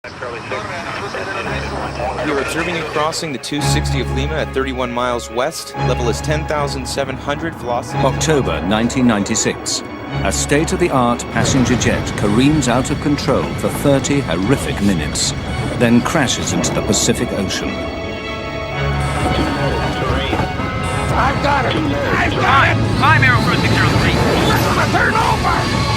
We are observing you crossing the 260 of Lima at 31 miles west. Level is 10,700, velocity... October 1996. A state-of-the-art passenger jet careens out of control for 30 horrific minutes, then crashes into the Pacific Ocean. I've got it! I've got it! Climb Aero Crew 603. We're gonna turn over!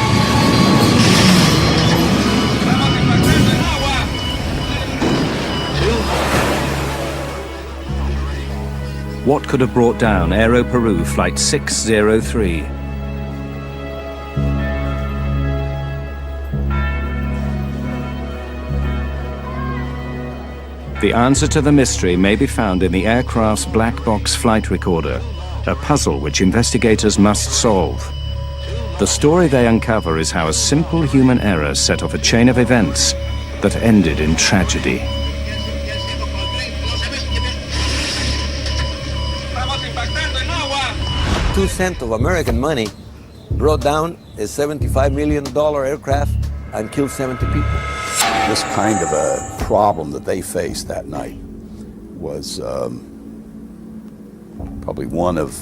What could have brought down Aero Peru Flight 603? The answer to the mystery may be found in the aircraft's black box flight recorder, a puzzle which investigators must solve. The story they uncover is how a simple human error set off a chain of events that ended in tragedy. 2 cents of American money brought down a $75 million aircraft and killed 70 people. This kind of a problem that they faced that night was probably one of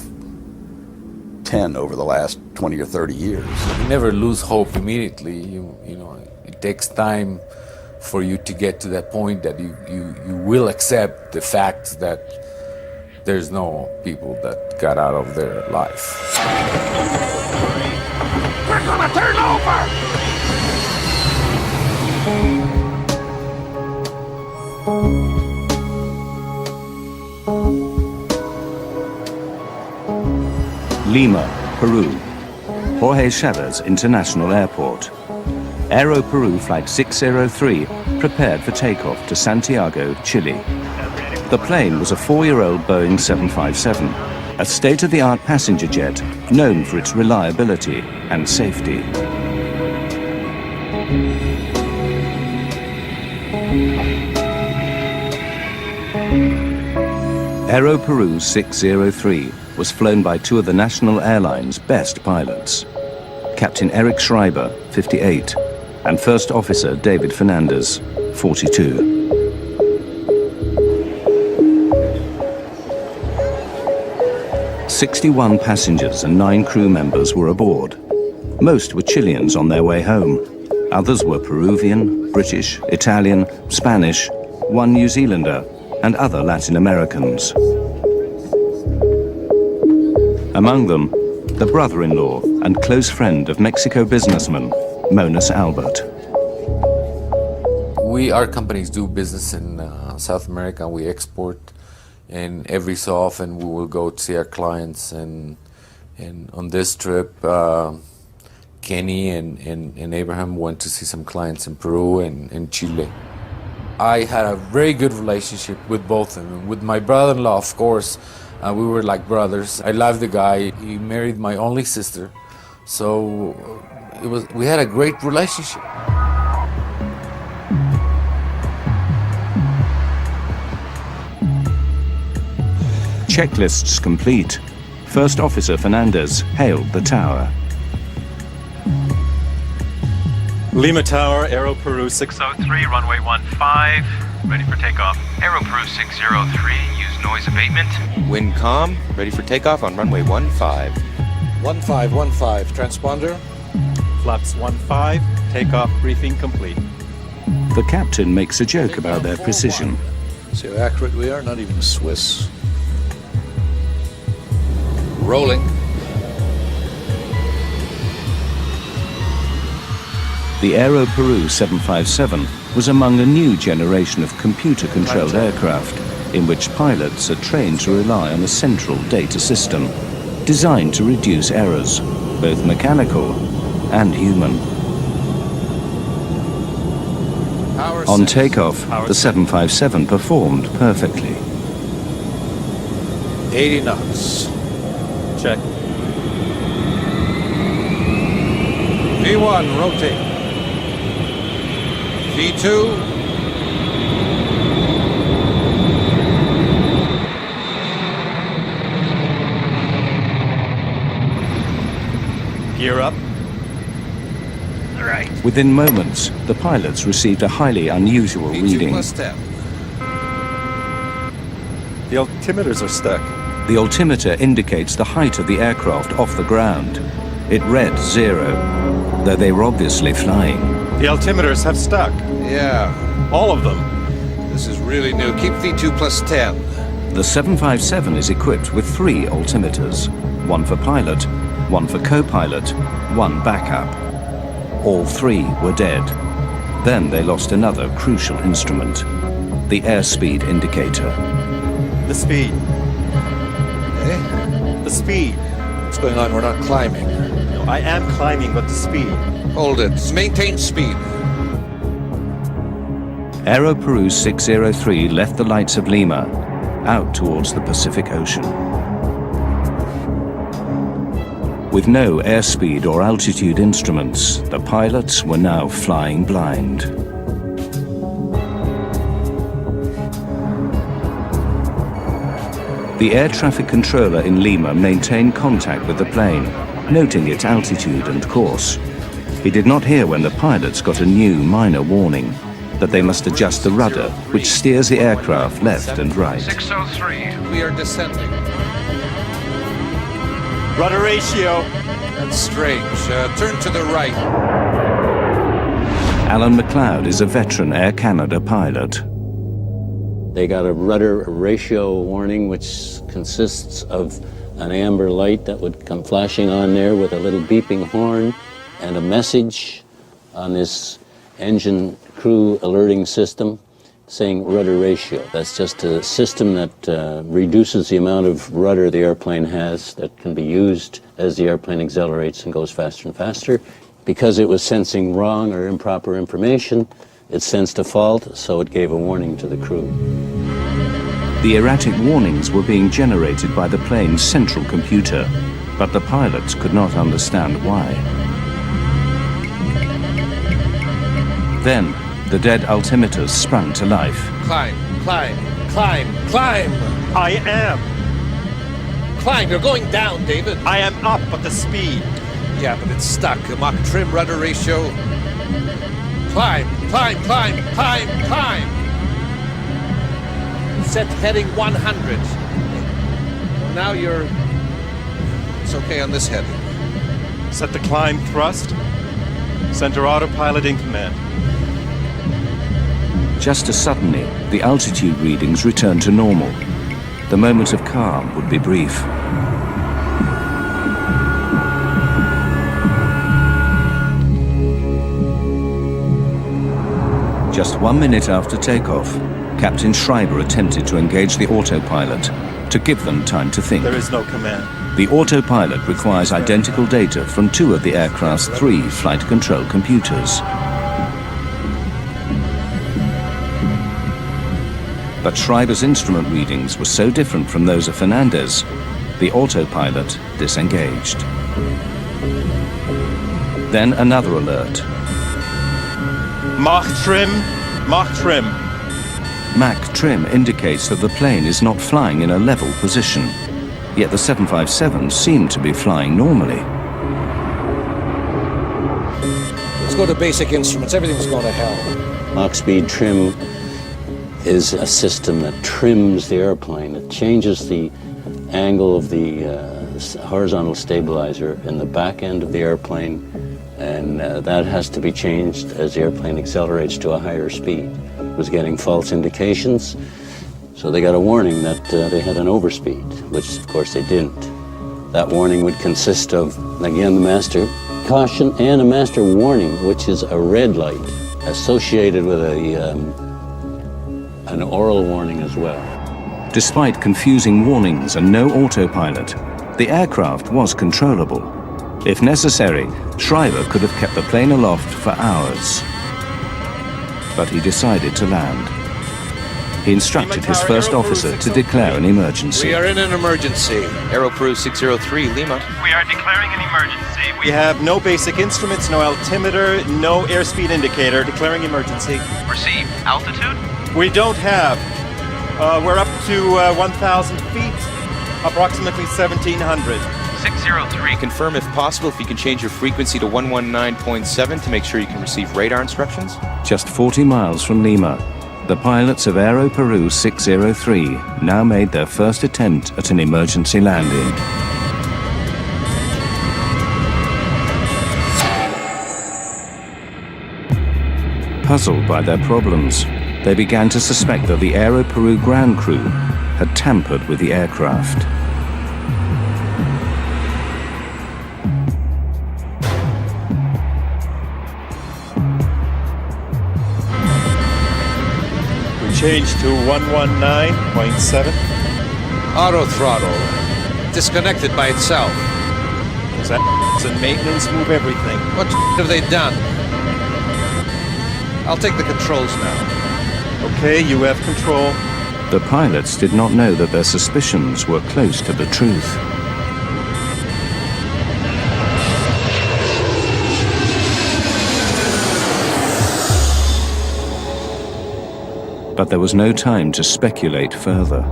10 over the last 20 or 30 years. You never lose hope immediately. You know, it takes time for you to get to that point that you will accept the fact that there's no people that got out of their life. We're gonna turn over! Lima, Peru. Jorge Chavez International Airport. Aero Peru Flight 603 prepared for takeoff to Santiago, Chile. The plane was a 4-year-old Boeing 757, a state-of-the-art passenger jet known for its reliability and safety. Aero Peru 603 was flown by 2 of the national airline's best pilots, Captain Eric Schreiber, 58, and First Officer David Fernandez, 42. 61 passengers and 9 crew members were aboard. Most were Chileans on their way home. Others were Peruvian, British, Italian, Spanish, 1 New Zealander, and other Latin Americans. Among them, the brother-in-law and close friend of Mexico businessman, Monas Albert. Our companies do business in South America. We export. And every so often we will go to see our clients, and on this trip, Kenny and Abraham went to see some clients in Peru and in Chile. I had a very good relationship with both of them. With my brother-in-law, of course, we were like brothers. I love the guy. He married my only sister, so we had a great relationship. Checklists complete. First Officer Fernandez hailed the tower. Lima Tower, Aero Peru 603, runway 15, ready for takeoff. Aero Crew 603, use noise abatement. Wind calm, ready for takeoff on runway 15. 1515, transponder. Flaps 15, takeoff briefing complete. The captain makes a joke about their precision. See how accurate we are? Not even Swiss. Rolling. The Aero Peru 757 was among a new generation of computer-controlled aircraft in which pilots are trained to rely on a central data system designed to reduce errors, both mechanical and human. On takeoff, the 757 performed perfectly. 80 knots. Check. V1, rotate. V2. Gear up. the right. Within moments, the pilots received a highly unusual reading. +10. The altimeters are stuck. The altimeter indicates the height of the aircraft off the ground. It read 0, though they were obviously flying. The altimeters have stuck. Yeah, All of them. this is really new. Keep V2 +10. The 757 is equipped with 3 altimeters, one for pilot, one for co-pilot, one backup. All 3 were dead. Then they lost another crucial instrument, the airspeed indicator. The speed. Eh? The speed. What's going on? We're not climbing. No, I am climbing, but the speed. Hold it. Maintain speed. Aero Peru 603 left the lights of Lima, out towards the Pacific Ocean. With no airspeed or altitude instruments, the pilots were now flying blind. The air traffic controller in Lima maintained contact with the plane, noting its altitude and course. He did not hear when the pilots got a new minor warning that they must adjust the rudder, which steers the aircraft left and right. 603. We are descending. Rudder ratio. That's strange. Turn to the right. Alan McLeod is a veteran Air Canada pilot. They got a rudder ratio warning, which consists of an amber light that would come flashing on there with a little beeping horn and a message on this engine crew alerting system saying rudder ratio. That's just a system that reduces the amount of rudder the airplane has that can be used as the airplane accelerates and goes faster and faster. Because it was sensing wrong or improper information, it sensed a fault, so it gave a warning to the crew. The erratic warnings were being generated by the plane's central computer, but the pilots could not understand why. Then, the dead altimeters sprang to life. Climb, climb, climb, climb. I am. Climb. You're going down, David. I am up, but the speed. Yeah, but it's stuck. Mach trim rudder ratio. Climb, climb, climb, climb, climb. Set heading 100. Well, now you're... It's okay on this heading. Set the climb thrust. Center autopilot in command. Just as suddenly, the altitude readings returned to normal. The moment of calm would be brief. Just 1 minute after takeoff, Captain Schreiber attempted to engage the autopilot to give them time to think. There is no command. The autopilot requires identical data from 2 of the aircraft's 3 flight control computers. But Schreiber's instrument readings were so different from those of Fernandez, the autopilot disengaged. Then another alert. Mach trim. Mach trim. Mach trim indicates that the plane is not flying in a level position, yet the 757 seemed to be flying normally. Let's go to basic instruments. Everything's going to hell. Mach speed trim is a system that trims the airplane. It changes the angle of the horizontal stabilizer in the back end of the airplane, and that has to be changed as the airplane accelerates to a higher speed. It was getting false indications, so they got a warning that they had an overspeed, which of course they didn't. That warning would consist of, again, the master caution and a master warning, which is a red light associated with an oral warning as well. Despite confusing warnings and no autopilot, the aircraft was controllable. If necessary, Schreiber could have kept the plane aloft for hours. But he decided to land. He instructed his first officer to declare an emergency. We are in an emergency. Aero Peru 603, Lima. We are declaring an emergency. We have no basic instruments, no altimeter, no airspeed indicator. Declaring emergency. Receive. Altitude? We don't have. We're up to 1,000 feet, approximately 1,700. 603. Confirm if possible if you can change your frequency to 119.7 to make sure you can receive radar instructions. Just 40 miles from Lima, the pilots of Aero Peru 603 now made their first attempt at an emergency landing. Puzzled by their problems, they began to suspect that the Aero Peru ground crew had tampered with the aircraft. Change to 119.7. Auto throttle. Disconnected by itself. Is that in maintenance? Move everything. What have they done? I'll take the controls now. Okay, you have control. The pilots did not know that their suspicions were close to the truth. But there was no time to speculate further.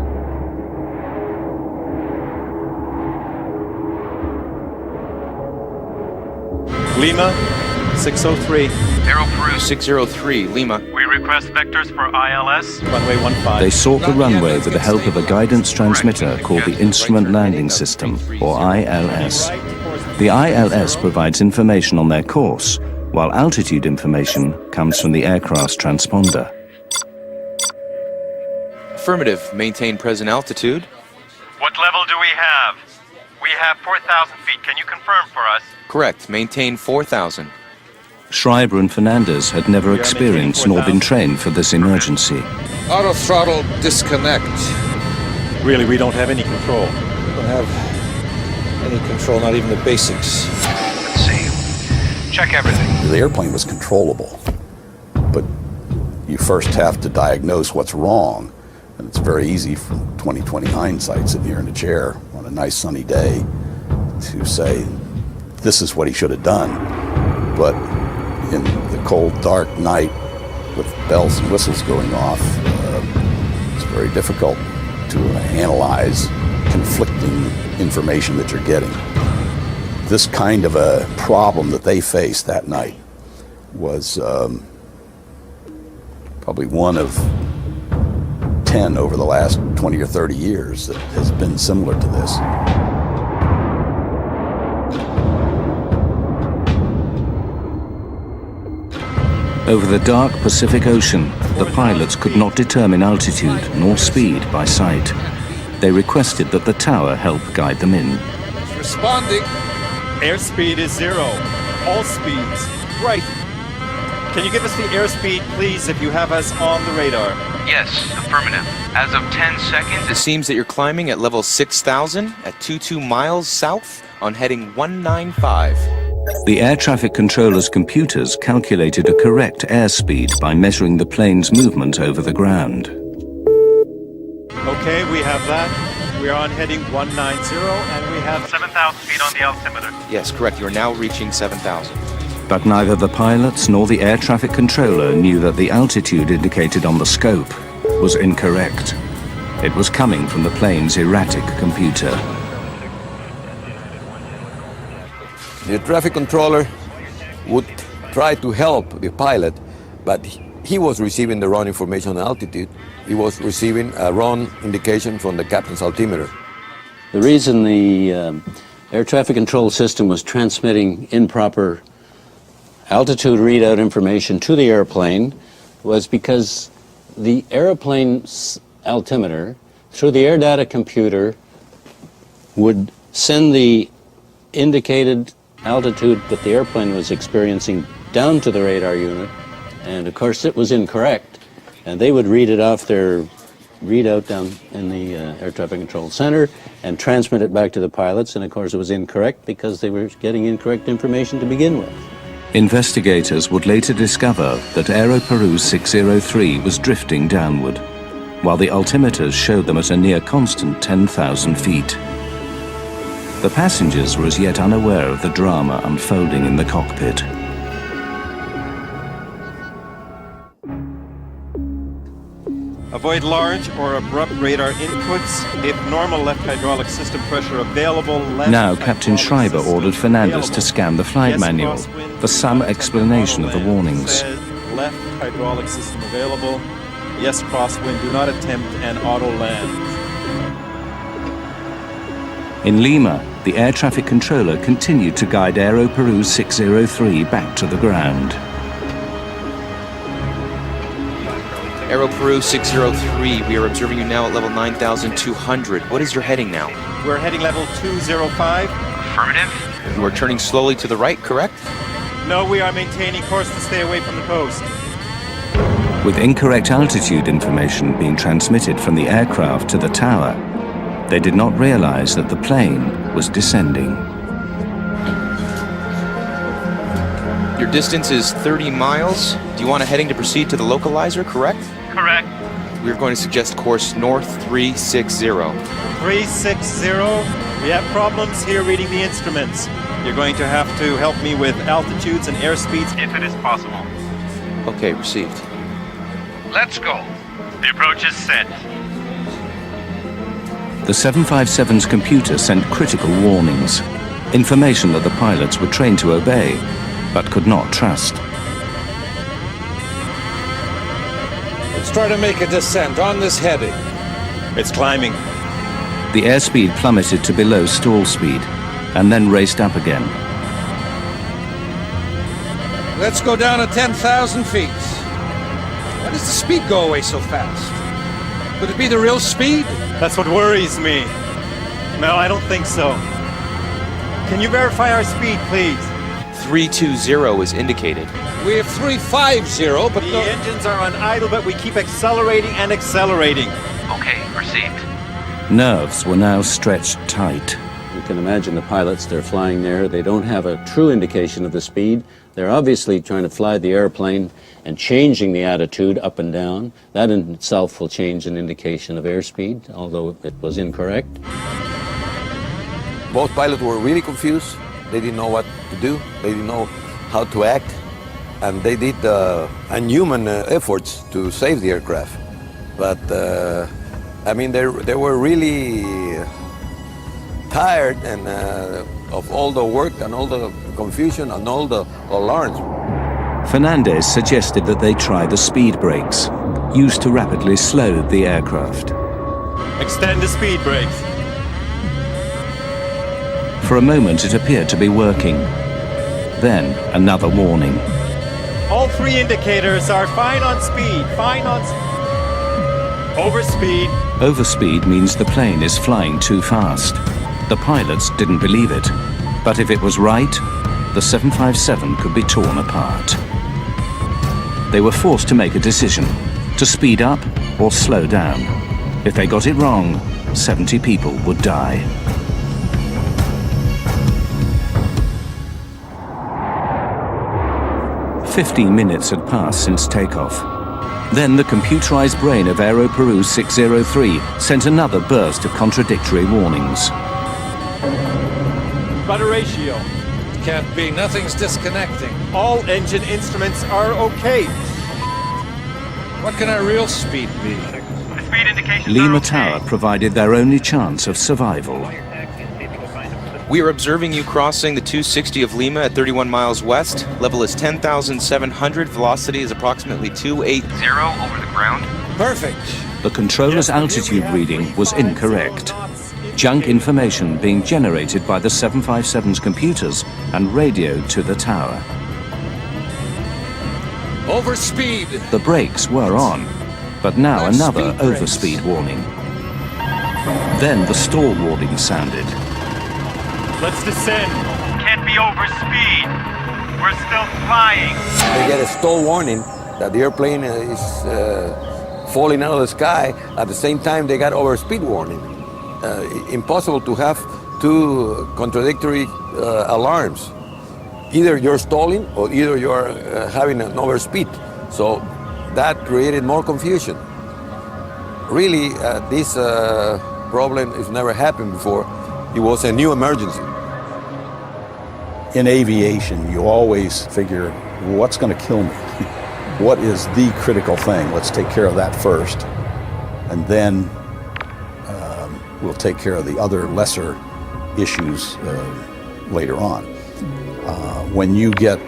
Lima, 603. Aero Peru 603, Lima. We request vectors for ILS. Runway 15. They sought the runway with the help of a guidance transmitter called the Instrument Landing System, or ILS. The ILS provides information on their course, while altitude information comes from the aircraft's transponder. Affirmative. Maintain present altitude. What level do we have? We have 4,000 feet. Can you confirm for us? Correct. Maintain 4,000. Schreiber and Fernandez had never experienced nor been trained for this emergency. Auto throttle disconnect. Really, we don't have any control. We don't have any control, not even the basics. Let's see. Check everything. The airplane was controllable, but you first have to diagnose what's wrong. And it's very easy from 20/20 hindsight, sitting here in a chair on a nice sunny day, to say, this is what he should have done. But in the cold, dark night, with bells and whistles going off, it's very difficult to analyze conflicting information that you're getting. This kind of a problem that they faced that night was probably one of 10 over the last 20 or 30 years that has been similar to this. Over the dark Pacific Ocean, the pilots could not determine altitude nor speed by sight. They requested that the tower help guide them in. It's responding. Airspeed is 0. All speeds. Right. Can you give us the airspeed, please, if you have us on the radar? Yes, affirmative. As of 10 seconds, It seems that you're climbing at level 6,000 at 22 miles south on heading 195. The air traffic controller's computers calculated a correct airspeed by measuring the plane's movement over the ground. Okay, we have that. We are on heading 190, and we have 7,000 feet on the altimeter. Yes, correct. You are now reaching 7,000. But neither the pilots nor the air traffic controller knew that the altitude indicated on the scope was incorrect. It was coming from the plane's erratic computer. The traffic controller would try to help the pilot, but he was receiving the wrong information on altitude. He was receiving a wrong indication from the captain's altimeter. The reason the air traffic control system was transmitting improper altitude readout information to the airplane was because the airplane's altimeter, through the air data computer, would send the indicated altitude that the airplane was experiencing down to the radar unit, and of course it was incorrect, and they would read it off their readout down in the air traffic control center and transmit it back to the pilots, and of course it was incorrect because they were getting incorrect information to begin with. Investigators would later discover that Aero Peru 603 was drifting downward, while the altimeters showed them at a near constant 10,000 feet. The passengers were as yet unaware of the drama unfolding in the cockpit. Avoid large or abrupt radar inputs. If normal left hydraulic system pressure available, left Now Captain hydraulic Schreiber system ordered Fernandez to available. scan the flight Yes, manual crosswind, for some do not attempt explanation of the auto land. warnings. Says left hydraulic system available. Yes, crosswind, do not attempt an auto land. In Lima, the air traffic controller continued to guide Aero Peru 603 back to the ground. Aero Peru 603, we are observing you now at level 9,200. What is your heading now? We're heading level 205. Affirmative. You are turning slowly to the right, correct? No, we are maintaining course to stay away from the coast. With incorrect altitude information being transmitted from the aircraft to the tower, they did not realize that the plane was descending. Your distance is 30 miles. Do you want a heading to proceed to the localizer, correct? Correct. We're going to suggest course north 360. 360. We have problems here reading the instruments. You're going to have to help me with altitudes and airspeeds. If it is possible. Okay, received. Let's go. The approach is set. The 757's computer sent critical warnings, information that the pilots were trained to obey, but could not trust. Let's try to make a descent on this heading. It's climbing. The airspeed plummeted to below stall speed, and then raced up again. Let's go down to 10,000 feet. Why does the speed go away so fast? Could it be the real speed? That's what worries me. No, I don't think so. Can you verify our speed, please? 320 is indicated. We have 350, but The no... engines are on idle, but we keep accelerating and accelerating. Okay, received. Nerves were now stretched tight. You can imagine the pilots, they're flying there. They don't have a true indication of the speed. They're obviously trying to fly the airplane and changing the attitude up and down. That in itself will change an indication of airspeed, although it was incorrect. Both pilots were really confused. They didn't know what to do. They didn't know how to act. And they did unhuman efforts to save the aircraft. But, I mean, they were really tired and of all the work and all the confusion and all the alarms. Fernandez suggested that they try the speed brakes, used to rapidly slow the aircraft. Extend the speed brakes. For a moment it appeared to be working. Then another warning. All three indicators are fine on speed, fine on overspeed. Overspeed means the plane is flying too fast. The pilots didn't believe it. But if it was right, the 757 could be torn apart. They were forced to make a decision, to speed up or slow down. If they got it wrong, 70 people would die. "15 minutes had passed since takeoff. Then the computerized brain of Aero Peru 603 sent another burst of contradictory warnings. Rudder ratio. Can't be, nothing's disconnecting. All engine instruments are okay. What can our real speed be? The speed indications Lima are okay. Tower provided their only chance of survival. We are observing you crossing the 260 of Lima at 31 miles west. Level is 10,700. Velocity is approximately 280. Over the ground. Perfect. The controller's altitude reading was incorrect. Junk information being generated by the 757's computers and radioed to the tower. Overspeed. The brakes were on, but now That's another speed brakes. overspeed warning. Then the stall warning sounded. Let's descend. Can't be over speed. We're still flying. They get a stall warning that the airplane is falling out of the sky. At the same time, they got overspeed warning. Impossible to have two contradictory alarms. Either you're stalling or either you're having an overspeed. So that created more confusion. Really, this problem has never happened before. It was a new emergency. In aviation, you always figure, what's going to kill me? What is the critical thing? Let's take care of that first. and then we'll take care of the other lesser issues later on. When you get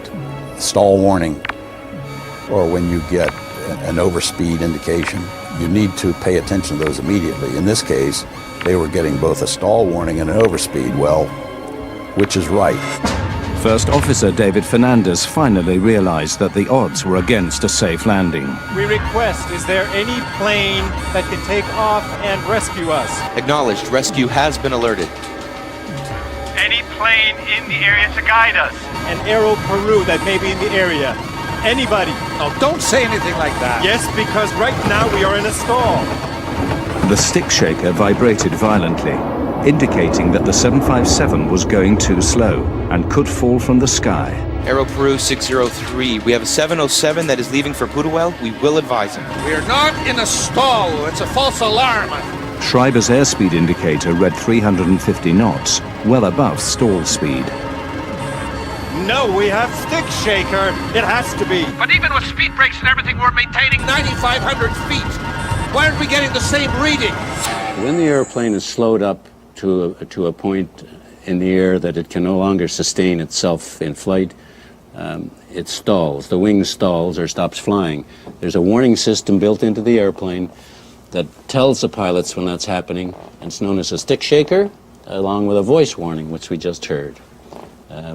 stall warning or when you get an overspeed indication, you need to pay attention to those immediately. In this case, they were getting both a stall warning and an overspeed. Well, which is right? First Officer David Fernandez finally realized that the odds were against a safe landing. We request, is there any plane that can take off and rescue us? Acknowledged. Rescue has been alerted. Any plane in the area to guide us? An Aero Peru that may be in the area. Anybody? Oh, don't say anything like that. Yes, because right now we are in a stall. The stick shaker vibrated violently, indicating that the 757 was going too slow and could fall from the sky. Aero Peru 603. We have a 707 that is leaving for Putuel. We will advise him. We are not in a stall. It's a false alarm. Schreiber's airspeed indicator read 350 knots, well above stall speed. No, we have stick shaker. It has to be. But even with speed brakes and everything, we're maintaining 9,500 feet. Why aren't we getting the same reading? When the airplane is slowed up to a point in the air that it can no longer sustain itself in flight, it stalls. The wing stalls or stops flying. There's a warning system built into the airplane that tells the pilots when that's happening. And it's known as a stick shaker, along with a voice warning, which we just heard.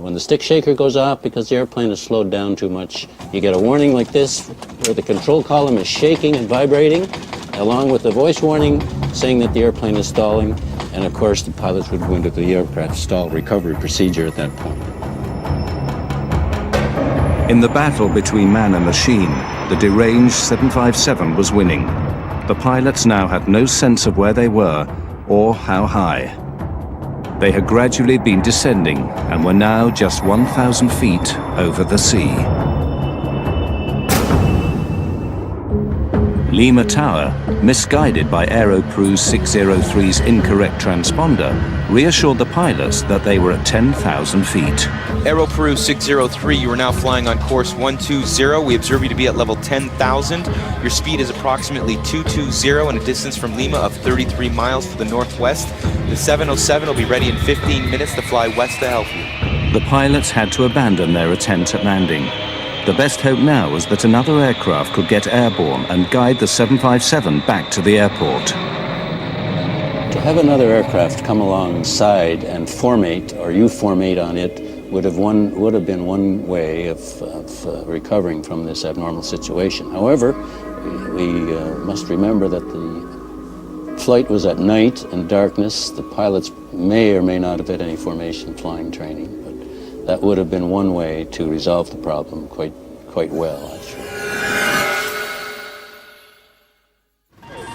When the stick shaker goes off because the airplane is slowed down too much, you get a warning like this, where the control column is shaking and vibrating, along with the voice warning saying that the airplane is stalling. And of course, the pilots would go into the aircraft stall recovery procedure at that point. In the battle between man and machine, the deranged 757 was winning. The pilots now had no sense of where they were or how high. They had gradually been descending and were now just 1,000 feet over the sea. Lima Tower, misguided by Aero Peru 603's incorrect transponder, reassured the pilots that they were at 10,000 feet. Aero Peru 603, you are now flying on course 120. We observe you to be at level 10,000. Your speed is approximately 220 and a distance from Lima of 33 miles to the northwest. The 707 will be ready in 15 minutes to fly west to help you. The pilots had to abandon their attempt at landing. The best hope now was that another aircraft could get airborne and guide the 757 back to the airport. To have another aircraft come alongside and formate, or you formate on it, would have been one way of recovering from this abnormal situation. However, we must remember that the flight was at night and darkness. The pilots may or may not have had any formation flying training, but that would have been one way to resolve the problem quite well, actually.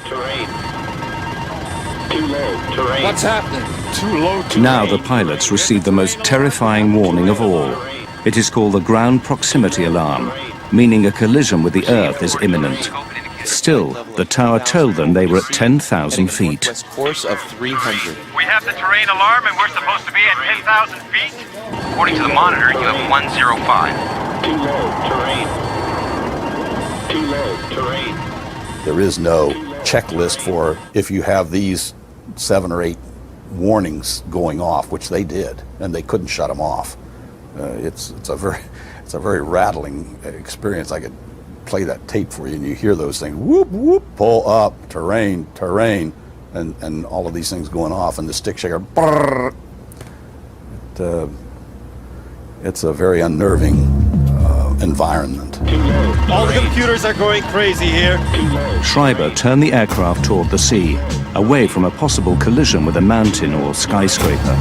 Terrain. Too low. Terrain. What's happening? Too low. Terrain. Now the pilots received the most terrifying warning of all. It is called the ground proximity alarm, meaning a collision with the Earth is imminent. Still, the tower told them they were at 10,000 feet. West course of 300. We have the terrain alarm and we're supposed to be at 10,000 feet? According to the monitor, you have 105. Too low. Terrain. Too low. Terrain. There is no checklist for if you have these 7 or 8 warnings going off, which they did, and they couldn't shut them off. It's a very rattling experience. I could play that tape for you, and you hear those things: whoop whoop, pull up, terrain, terrain, and all of these things going off, and the stick shaker. Brrr. It's a very unnerving environment. All the computers are going crazy here. Schreiber turned the aircraft toward the sea, away from a possible collision with a mountain or skyscraper.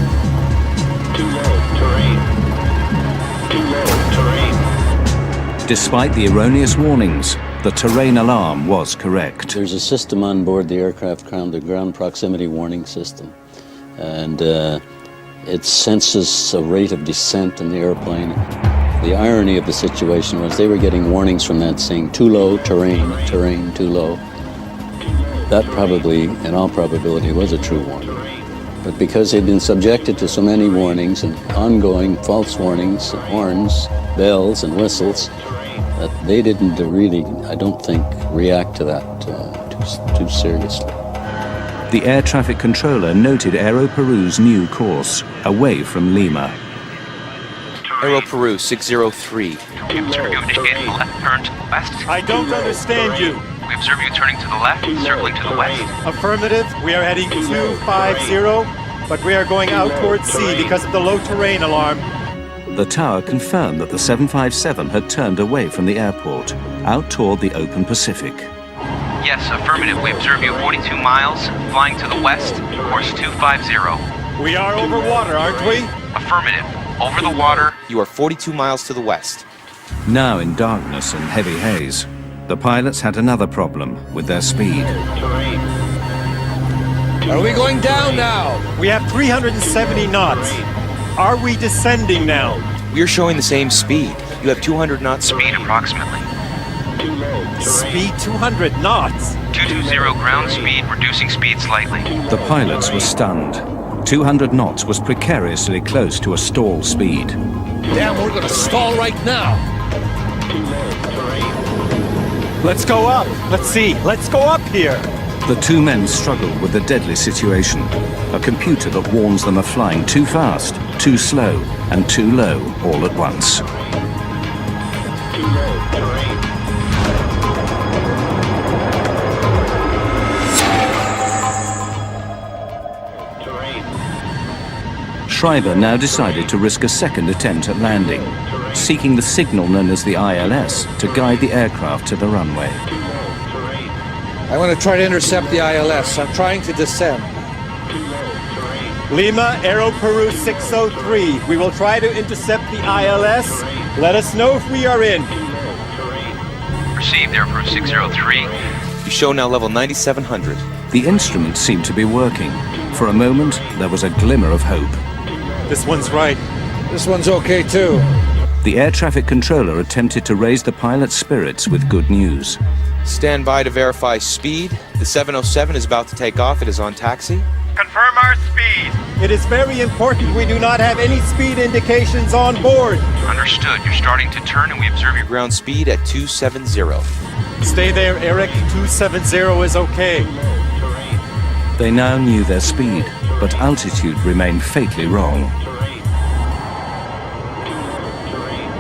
Too low. Terrain. Too low. Terrain. Despite the erroneous warnings, the terrain alarm was correct. There's a system on board the aircraft called the ground proximity warning system, and it senses a rate of descent in the airplane. The irony of the situation was they were getting warnings from that saying too low, terrain, terrain, too low. That probably, in all probability, was a true warning. But because they'd been subjected to so many warnings and ongoing false warnings, horns, bells, and whistles, that they didn't really, I don't think, react to that too seriously. The air traffic controller noted Aero Peru's new course, away from Lima. Aero Peru 603. We observe you indicating the left turn to the west. I don't understand you. We observe you turning to the left, circling to the west. Affirmative, we are heading 250, but we are going out towards sea because of the low terrain alarm. The tower confirmed that the 757 had turned away from the airport, out toward the open Pacific. Yes, affirmative. We observe you 42 miles, flying to the west, course 250. We are over water, aren't we? Affirmative. Over the water. You are 42 miles to the west. Now in darkness and heavy haze, the pilots had another problem with their speed. Are we going down now? We have 370 knots. Are we descending now? We are showing the same speed. You have 200 knots Speed approximately. Speed 200 knots. 220 ground speed, reducing speed slightly. The pilots were stunned. 200 knots was precariously close to a stall speed. Damn, we're gonna stall right now. Let's go up. Let's see. Let's go up here. The two men struggled with the deadly situation. A computer that warns them of flying too fast, too slow, and too low all at once. Schreiber now decided to risk a second attempt at landing, seeking the signal known as the ILS to guide the aircraft to the runway. I want to try to intercept the ILS. I'm trying to descend. Lima, Aero Peru 603. We will try to intercept the ILS. Let us know if we are in. Received, Aero Peru 603. You show now level 9700. The instruments seemed to be working. For a moment, there was a glimmer of hope. This one's right. This one's okay too. The air traffic controller attempted to raise the pilot's spirits with good news. Stand by to verify speed. The 707 is about to take off. It is on taxi. Confirm our speed. It is very important we do not have any speed indications on board. Understood. You're starting to turn and we observe your Ground speed at 270. Stay there, Eric. 270 is okay. They now knew their speed, but altitude remained fatally wrong.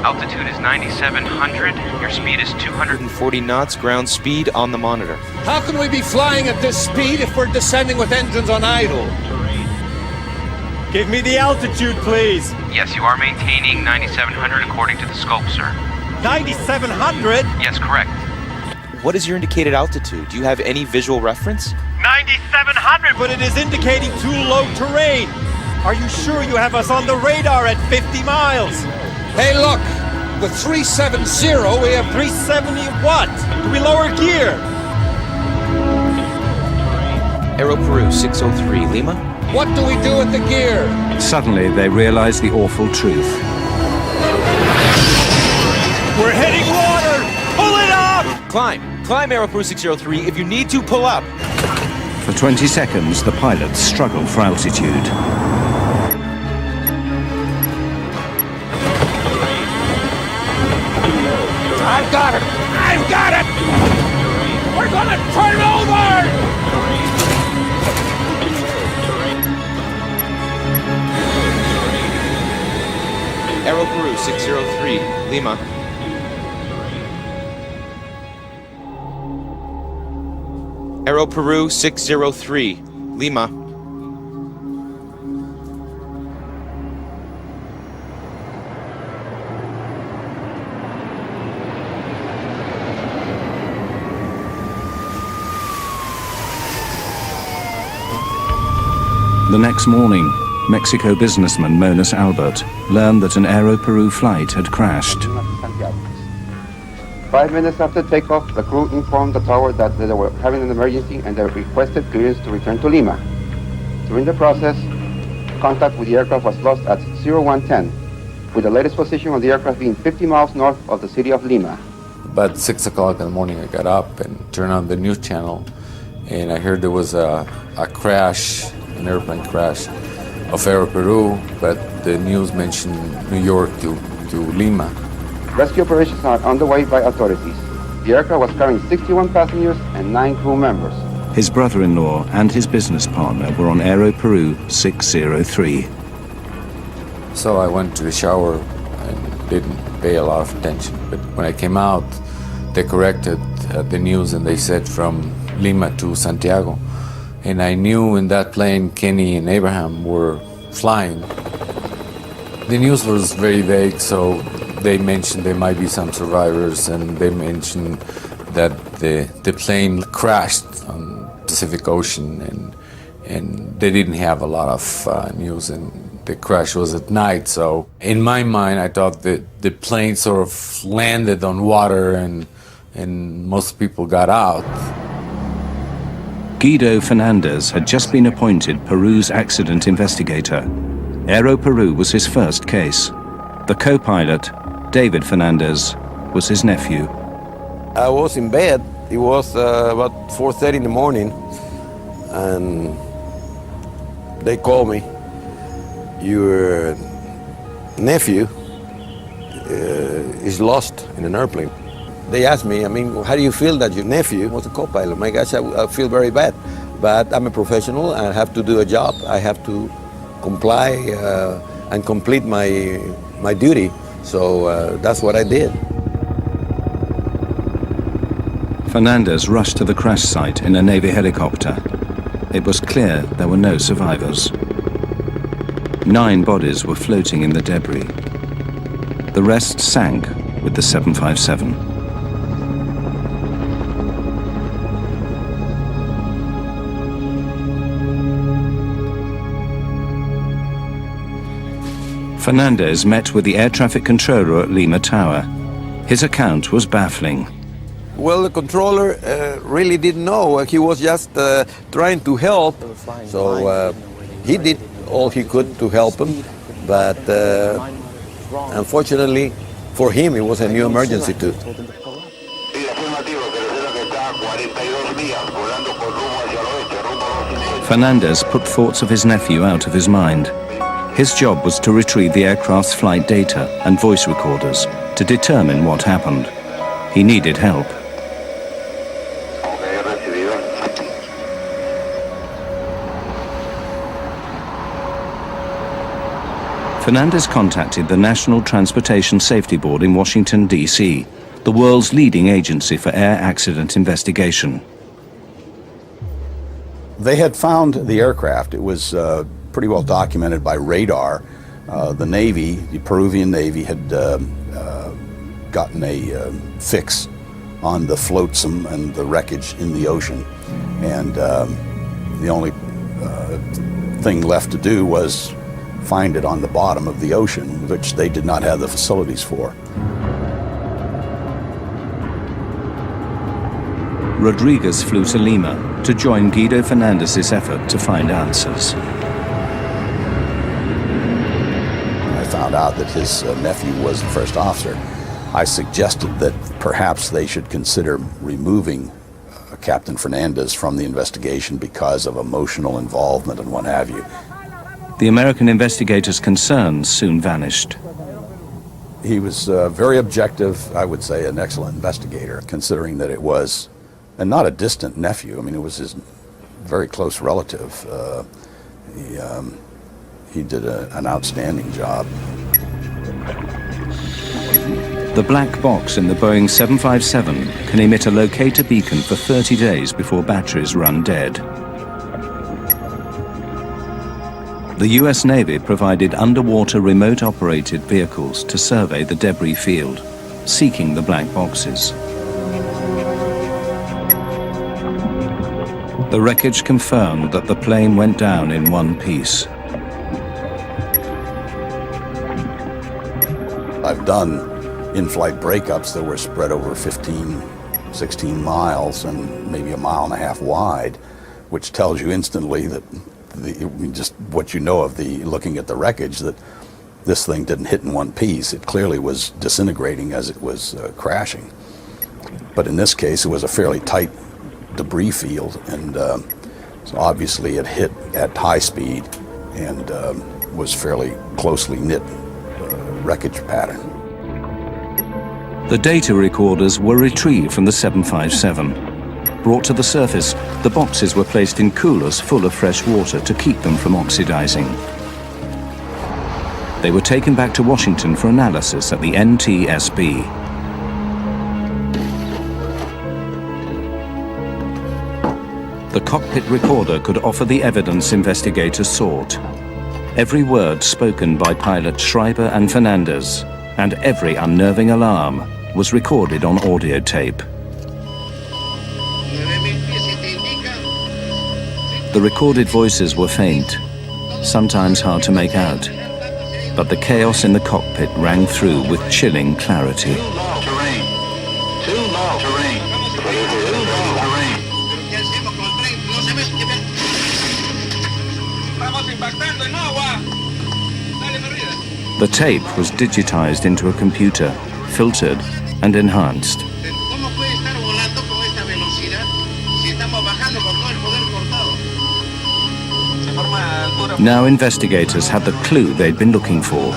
altitude is 9,700. Your speed is 140 knots. Ground speed on the monitor. How can we be flying at this speed if we're descending with engines on idle? Give me the altitude, please. Yes, you are maintaining 9,700 according to the scope, sir. 9,700? Yes, correct. What is your indicated altitude? Do you have any visual reference? 9,700, but it is indicating too low terrain. Are you sure you have us on the radar at 50 miles? Hey, look! The 370, we have 370 what? Do we lower gear? Aero Peru 603, Lima. What do we do with the gear? Suddenly, they realized the awful truth. We're hitting water! Pull it up! Climb Aero Peru 603. If you need to, pull up. For 20 seconds, the pilots struggled for altitude. I've got it! I've got it! We're gonna turn over! Aero Peru 603, Lima. Aero Peru 603, Lima. The next morning, Mexico businessman Monas Albert learned that an Aero Peru flight had crashed. 5 minutes after takeoff, the crew informed the tower that they were having an emergency and they requested clearance to return to Lima. During the process, contact with the aircraft was lost at 0110, with the latest position of the aircraft being 50 miles north of the city of Lima. About 6 o'clock in the morning, I got up and turned on the news channel, and I heard there was a crash, an airplane crash of Aero Peru, but the news mentioned New York to Lima. Rescue operations are underway by authorities. The aircraft was carrying 61 passengers and 9 crew members. His brother-in-law and his business partner were on Aero Peru 603. So I went to the shower and didn't pay a lot of attention. But when I came out, they corrected the news and they said from Lima to Santiago. And I knew in that plane Kenny and Abraham were flying. The news was very vague, so they mentioned there might be some survivors, and they mentioned that the plane crashed on the Pacific Ocean, and they didn't have a lot of news, and the crash was at night. So in my mind, I thought that the plane sort of landed on water and most people got out. Guido Fernandez had just been appointed Peru's accident investigator. Aero Peru was his first case. The co-pilot, David Fernandez, was his nephew. I was in bed. It was about 4:30 in the morning, and they called me. Your nephew is lost in an airplane. They asked me, how do you feel that your nephew was a co-pilot? My gosh, I feel very bad, but I'm a professional. I have to do a job. I have to comply and complete my duty. So that's what I did. Fernandez rushed to the crash site in a Navy helicopter. It was clear there were no survivors. 9 bodies were floating in the debris. The rest sank with the 757. Fernandez met with the air traffic controller at Lima Tower. His account was baffling. Well, the controller really didn't know. He was just trying to help. So he did all he could to help him. But unfortunately, for him, it was a new emergency too. Fernandez put thoughts of his nephew out of his mind. His job was to retrieve the aircraft's flight data and voice recorders to determine what happened. He needed help. Fernandez contacted the National Transportation Safety Board in Washington, D.C., the world's leading agency for air accident investigation. They had found the aircraft. It was pretty well documented by radar. The Navy, the Peruvian Navy, had gotten a fix on the flotsam and the wreckage in the ocean. And the only thing left to do was find it on the bottom of the ocean, which they did not have the facilities for. Rodriguez flew to Lima to join Guido Fernandez's effort to find answers. I found out that his nephew was the first officer. I suggested that perhaps they should consider removing Captain Fernandez from the investigation because of emotional involvement and what have you. The American investigator's concerns soon vanished. He was very objective, I would say an excellent investigator, considering that it was, and not a distant nephew, it was his very close relative. He did an outstanding job. The black box in the Boeing 757 can emit a locator beacon for 30 days before batteries run dead. The US Navy provided underwater remote-operated vehicles to survey the debris field, seeking the black boxes. The wreckage confirmed that the plane went down in one piece. I've done in-flight breakups that were spread over 15, 16 miles and maybe a mile and a half wide, which tells you instantly that just what you know of looking at the wreckage, that this thing didn't hit in one piece. It clearly was disintegrating as it was crashing. But in this case, it was a fairly tight debris field, and so obviously it hit at high speed and was fairly closely knit wreckage pattern. The data recorders were retrieved from the 757. Brought to the surface, the boxes were placed in coolers full of fresh water to keep them from oxidizing. They were taken back to Washington for analysis at the NTSB. The cockpit recorder could offer the evidence investigators sought. Every word spoken by pilots Schreiber and Fernandez, and every unnerving alarm, was recorded on audio tape. The recorded voices were faint, sometimes hard to make out, but the chaos in the cockpit rang through with chilling clarity. The tape was digitized into a computer, filtered and enhanced. Now investigators had the clue they'd been looking for.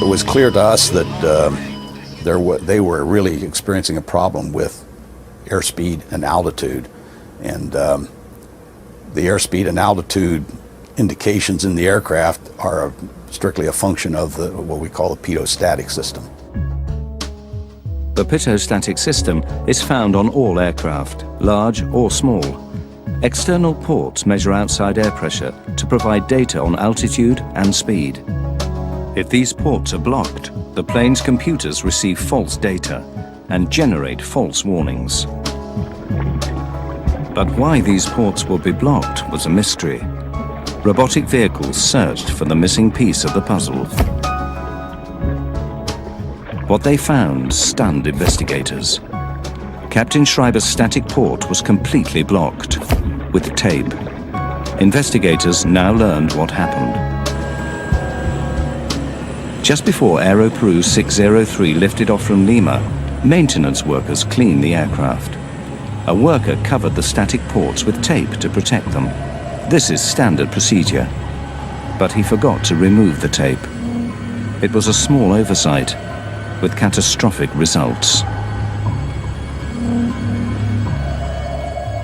It was clear to us that they were really experiencing a problem with airspeed and altitude, and the airspeed and altitude indications in the aircraft are strictly a function of what we call the pitot-static system. The pitot-static system is found on all aircraft, large or small. External ports measure outside air pressure to provide data on altitude and speed. If these ports are blocked, the plane's computers receive false data and generate false warnings. But why these ports would be blocked was a mystery. Robotic vehicles searched for the missing piece of the puzzle. What they found stunned investigators. Captain Schreiber's static port was completely blocked with tape. Investigators now learned what happened. Just before Aero Peru 603 lifted off from Lima, maintenance workers cleaned the aircraft. A worker covered the static ports with tape to protect them. This is standard procedure. But he forgot to remove the tape. It was a small oversight with catastrophic results.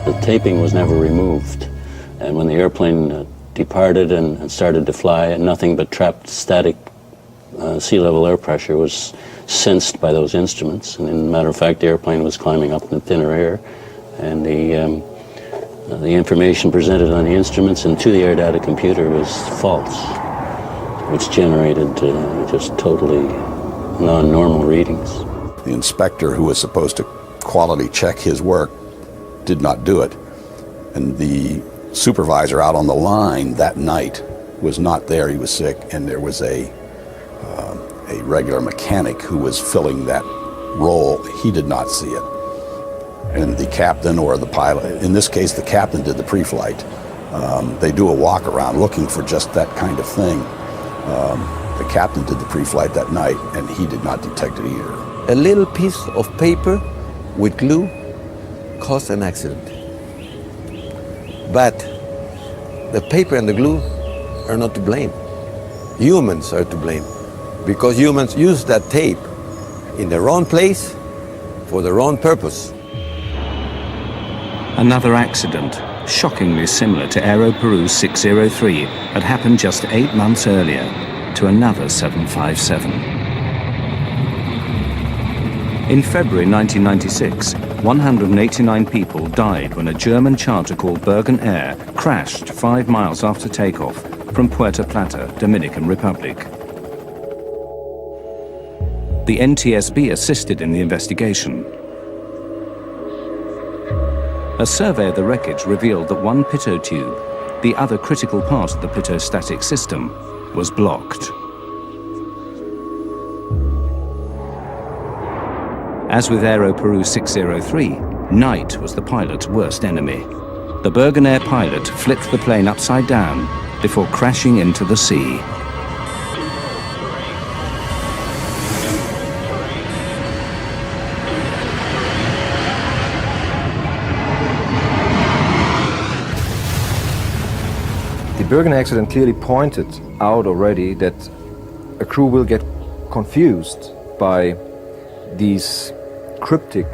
The taping was never removed, and when the airplane departed and started to fly, nothing but trapped static sea level air pressure was sensed by those instruments. And in matter of fact, the airplane was climbing up in thinner air, and the information presented on the instruments and to the air data computer was false, which generated just totally non-normal readings. The inspector who was supposed to quality check his work did not do it, and the supervisor out on the line that night was not there. He was sick, and there was a regular mechanic who was filling that role. He did not see it, and the captain or the pilot, in this case the captain, did the pre-flight. They do a walk around looking for just that kind of thing. The captain did the pre-flight that night, and he did not detect it either. A little piece of paper with glue caused an accident. But the paper and the glue are not to blame. Humans are to blame, because humans use that tape in the wrong place for the wrong purpose. Another accident, shockingly similar to Aero Peru 603, had happened just 8 months earlier to another 757. In February 1996, 189 people died when a German charter called Bergen Air crashed 5 miles after takeoff from Puerto Plata, Dominican Republic. The NTSB assisted in the investigation. A survey of the wreckage revealed that one pitot tube, the other critical part of the pitot-static system, was blocked. As with Aero Peru 603, night was the pilot's worst enemy. The Bergen Air pilot flipped the plane upside down before crashing into the sea. Bergen accident clearly pointed out already that a crew will get confused by these cryptic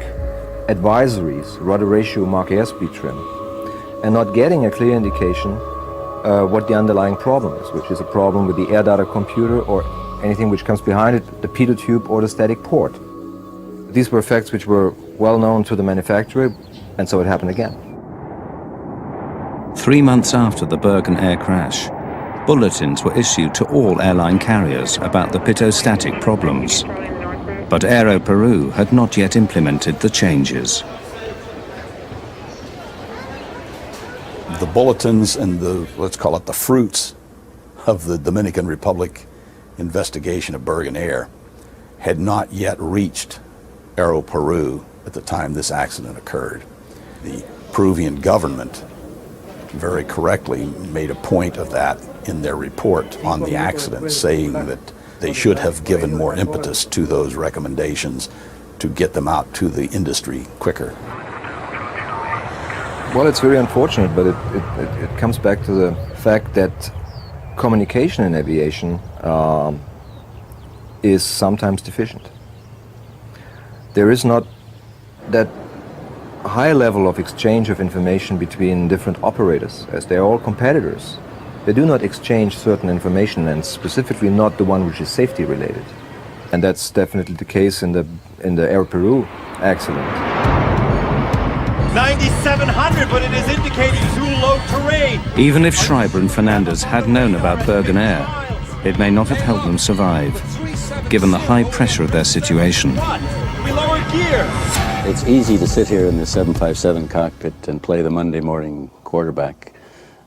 advisories, rudder ratio, mark airspeed trim, and not getting a clear indication what the underlying problem is, which is a problem with the air data computer or anything which comes behind it, the pitot tube or the static port. These were facts which were well known to the manufacturer, and so it happened again. 3 months after the Bergen Air crash, bulletins were issued to all airline carriers about the pitot-static problems. But Aero Peru had not yet implemented the changes. The bulletins and the, let's call it the fruits of the Dominican Republic investigation of Bergen Air had not yet reached Aero Peru at the time this accident occurred. The Peruvian government very correctly made a point of that in their report on the accident, saying that they should have given more impetus to those recommendations to get them out to the industry quicker. Well, it's very unfortunate, but it comes back to the fact that communication in aviation is sometimes deficient. There is not that high level of exchange of information between different operators, as they are all competitors. They do not exchange certain information, and specifically not the one which is safety related. And that's definitely the case in the Aero Peru accident. 9,700, but it is indicating too low terrain. Even if Schreiber and Fernandez had known about Bergen Air, it may not have helped them survive, given the high pressure of their situation. We lowered gear. It's easy to sit here in the 757 cockpit and play the Monday morning quarterback,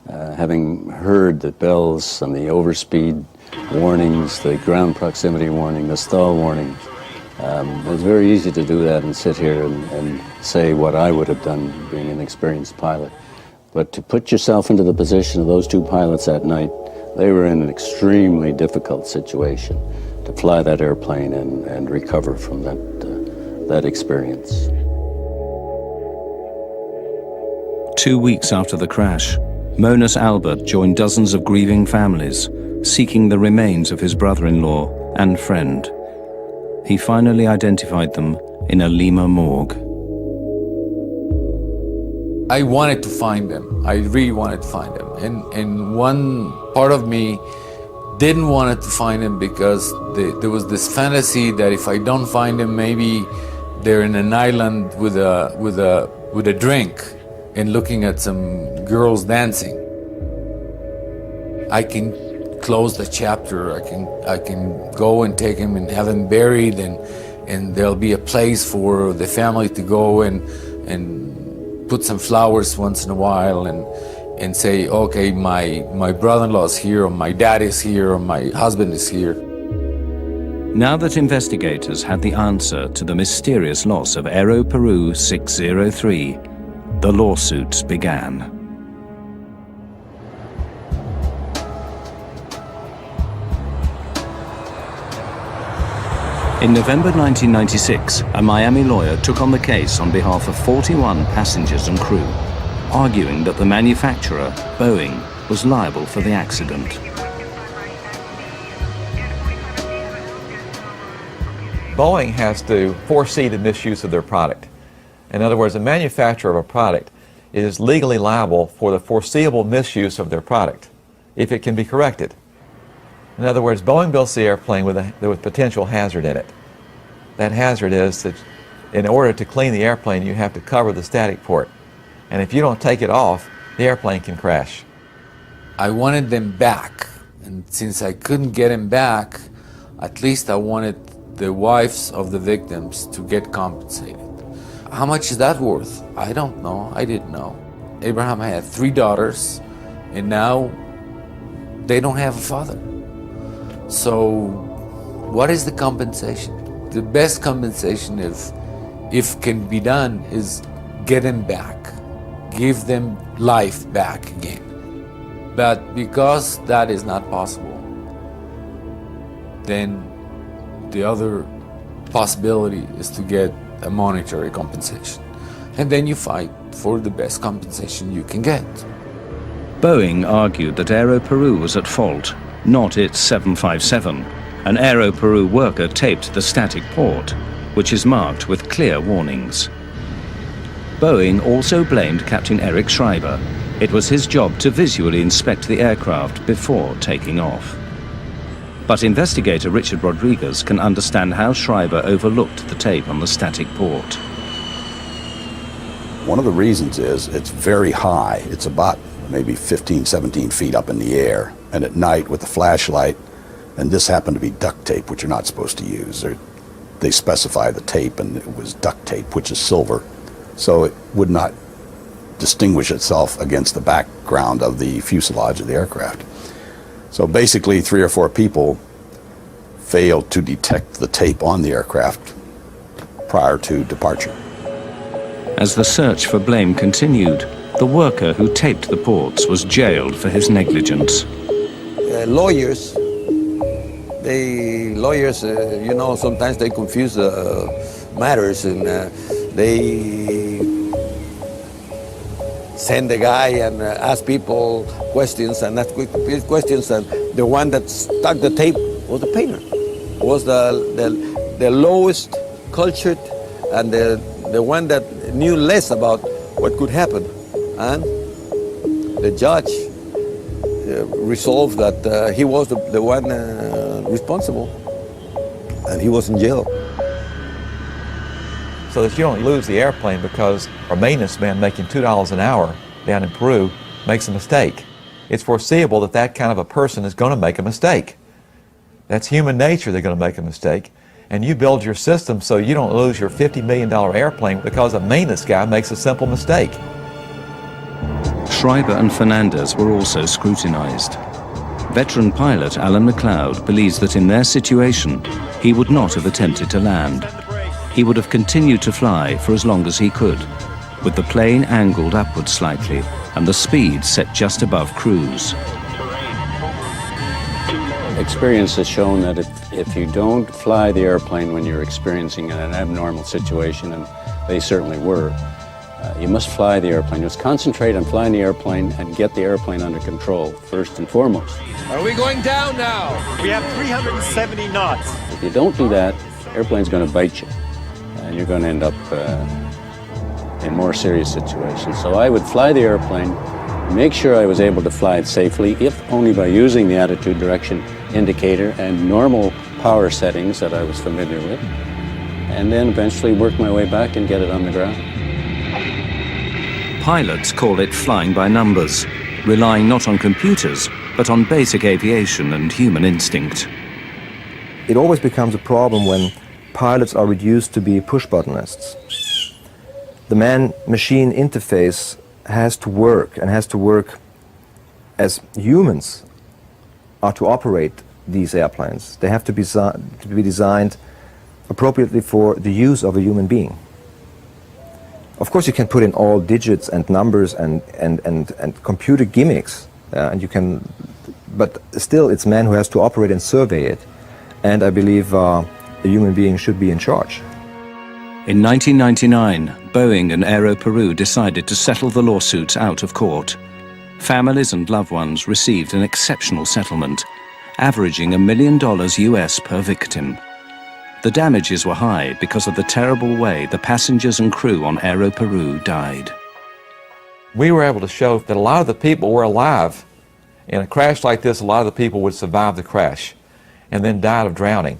having heard the bells and the overspeed warnings, the ground proximity warning, the stall warning. It's very easy to do that and sit here and say what I would have done being an experienced pilot. But to put yourself into the position of those two pilots that night, they were in an extremely difficult situation to fly that airplane and recover from that experience. 2 weeks after the crash, Monas Albert joined dozens of grieving families, seeking the remains of his brother-in-law and friend. He finally identified them in a Lima morgue. I wanted to find them. I really wanted to find them. And one part of me didn't want to find them because there was this fantasy that if I don't find them, maybe they're in an island with a drink and looking at some girls dancing. I can close the chapter. I can go and take him and have him buried, and there'll be a place for the family to go and put some flowers once in a while and say, okay, my brother-in-law's here, or my dad is here, or my husband is here. Now that investigators had the answer to the mysterious loss of Aero Peru 603, the lawsuits began. In November 1996, a Miami lawyer took on the case on behalf of 41 passengers and crew, arguing that the manufacturer, Boeing, was liable for the accident. Boeing has to foresee the misuse of their product. In other words, the manufacturer of a product is legally liable for the foreseeable misuse of their product, if it can be corrected. In other words, Boeing builds the airplane with a potential hazard in it. That hazard is that in order to clean the airplane, you have to cover the static port. And if you don't take it off, the airplane can crash. I wanted them back. And since I couldn't get them back, at least I wanted the wives of the victims to get compensated. How much is that worth? I don't know. I didn't know. Abraham had 3 daughters, and now they don't have a father. So what is the compensation? The best compensation, if can be done, is get them back. Give them life back again. But because that is not possible, then the other possibility is to get a monetary compensation. And then you fight for the best compensation you can get. Boeing argued that Aero Peru was at fault, not its 757. An Aero Peru worker taped the static port, which is marked with clear warnings. Boeing also blamed Captain Eric Schreiber. It was his job to visually inspect the aircraft before taking off. But investigator Richard Rodriguez can understand how Schreiber overlooked the tape on the static port. One of the reasons is it's very high. It's about maybe 15, 17 feet up in the air. And at night with the flashlight, and this happened to be duct tape, which you're not supposed to use. They specify the tape, and it was duct tape, which is silver. So it would not distinguish itself against the background of the fuselage of the aircraft. So basically 3 or 4 people failed to detect the tape on the aircraft prior to departure. As the search for blame continued, the worker who taped the ports was jailed for his negligence. Lawyers, you know, sometimes they confuse matters, and they send the guy and ask people questions and ask questions, and the one that stuck the tape was the painter, was the lowest cultured and the one that knew less about what could happen. And the judge resolved that he was the one responsible, and he was in jail. So that you don't lose the airplane because a maintenance man making $2 an hour down in Peru makes a mistake. It's foreseeable that that kind of a person is going to make a mistake. That's human nature, they're going to make a mistake. And you build your system so you don't lose your $50 million airplane because a maintenance guy makes a simple mistake. Schreiber and Fernandez were also scrutinized. Veteran pilot Alan McLeod believes that in their situation, he would not have attempted to land. He would have continued to fly for as long as he could, with the plane angled upward slightly and the speed set just above cruise. Experience has shown that if you don't fly the airplane when you're experiencing an abnormal situation, and they certainly were, you must fly the airplane. You must concentrate on flying the airplane and get the airplane under control, first and foremost. Are we going down now? We have 370 knots. If you don't do that, the airplane's going to bite you, and you're going to end up in more serious situations. So I would fly the airplane, make sure I was able to fly it safely, if only by using the attitude direction indicator and normal power settings that I was familiar with, and then eventually work my way back and get it on the ground. Pilots call it flying by numbers, relying not on computers, but on basic aviation and human instinct. It always becomes a problem when pilots are reduced to be push-buttonists. The man-machine interface has to work, and has to work as humans are to operate these airplanes. They have to be designed appropriately for the use of a human being. Of course, you can put in all digits and numbers and computer gimmicks, and you can, but still it's man who has to operate and survey it. And I believe a human being should be in charge. In 1999, Boeing and Aero Peru decided to settle the lawsuits out of court. Families and loved ones received an exceptional settlement, averaging $1 million US per victim. The damages were high because of the terrible way the passengers and crew on Aero Peru died. We were able to show that a lot of the people were alive. In a crash like this, a lot of the people would survive the crash and then died of drowning.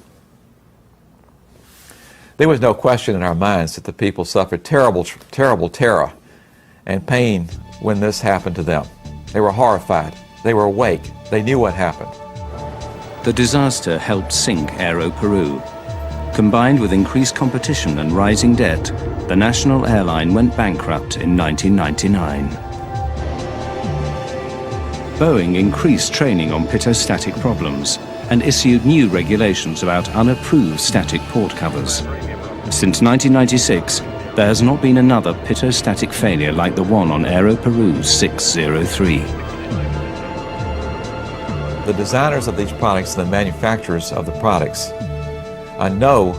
There was no question in our minds that the people suffered terrible terror and pain when this happened to them. They were horrified. They were awake. They knew what happened. The disaster helped sink Aero Peru. Combined with increased competition and rising debt, the national airline went bankrupt in 1999. Boeing increased training on pitot-static problems and issued new regulations about unapproved static port covers. Since 1996, there has not been another pitot-static failure like the one on Aero Peru's 603. The designers of these products and the manufacturers of the products, I know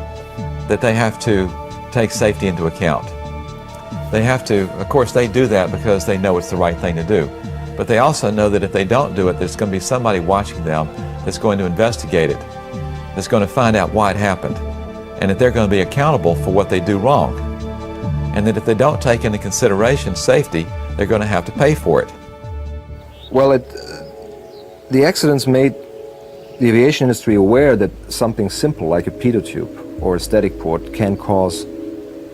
that they have to take safety into account. They have to, of course, they do that because they know it's the right thing to do. but they also know that if they don't do it, there's going to be somebody watching them that's going to investigate it, that's going to find out why it happened, and that they're going to be accountable for what they do wrong. And that if they don't take into consideration safety, they're going to have to pay for it. Well, the accidents made the aviation industry aware that something simple like a pitot tube or a static port can cause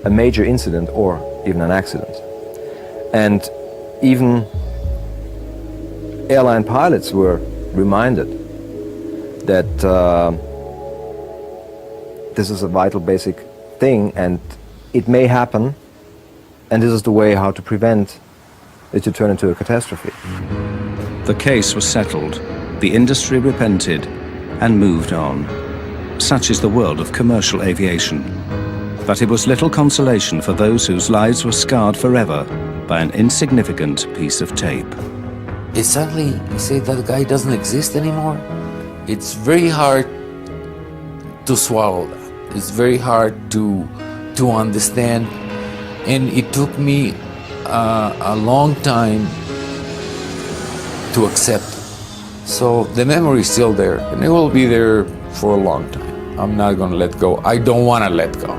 a major incident or even an accident. And even airline pilots were reminded that this is a vital basic thing and it may happen, and this is the way how to prevent it to turn into a catastrophe. The case was settled, the industry repented, and moved on. Such is the world of commercial aviation. But it was little consolation for those whose lives were scarred forever by an insignificant piece of tape. It's suddenly, you say that guy doesn't exist anymore. It's very hard to swallow that. It's very hard to understand. And it took me a long time to accept. So the memory is still there, and it will be there for a long time. I'm not going to let go. I don't want to let go.